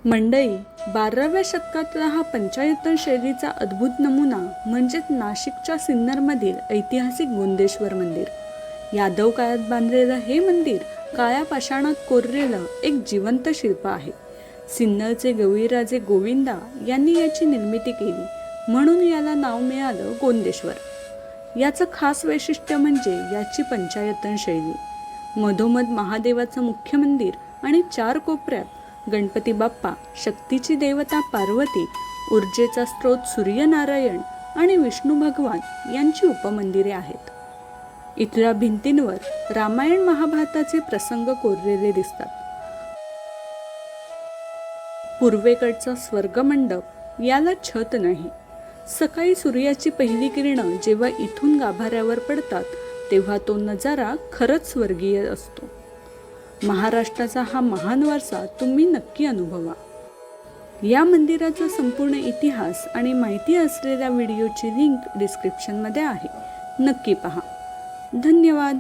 मंडई 12व्या शतकातला हा पंचायतन शैलीचा अद्भुत नमुना म्हणजेच नाशिकच्या सिन्नरमधील ऐतिहासिक गोंदेश्वर मंदिर. यादव काळात बांधलेलं हे मंदिर काळ्या पाषाणात कोरलेलं एक जिवंत शिल्प आहे. सिन्नरचे गवळीराजे गोविंदा यांनी याची निर्मिती केली, म्हणून याला नाव मिळालं गोंदेश्वर. याचं खास वैशिष्ट्य म्हणजे याची पंचायतन शैली. मधोमध महादेवाचं मुख्य मंदिर आणि 4 कोपऱ्यात गणपती बाप्पा, शक्तीची देवता पार्वती, ऊर्जेचा स्रोत सूर्यनारायण आणि विष्णू भगवान यांची उपमंदिरे आहेत. इथल्या भिंतींवर रामायण महाभारताचे प्रसंग कोरलेले दिसतात. पूर्वेकडचा स्वर्गमंडप याला छत नाही. सकाळी सूर्याची पहिली किरणं जेव्हा इथून गाभाऱ्यावर पडतात तेव्हा तो नजारा खरंच स्वर्गीय असतो. महाराष्ट्राचा हा महान वारसा तुम्ही नक्की अनुभवा. या मंदिराचा संपूर्ण इतिहास आणि माहिती असलेल्या व्हिडिओची लिंक डिस्क्रिप्शनमध्ये आहे. नक्की पहा. धन्यवाद.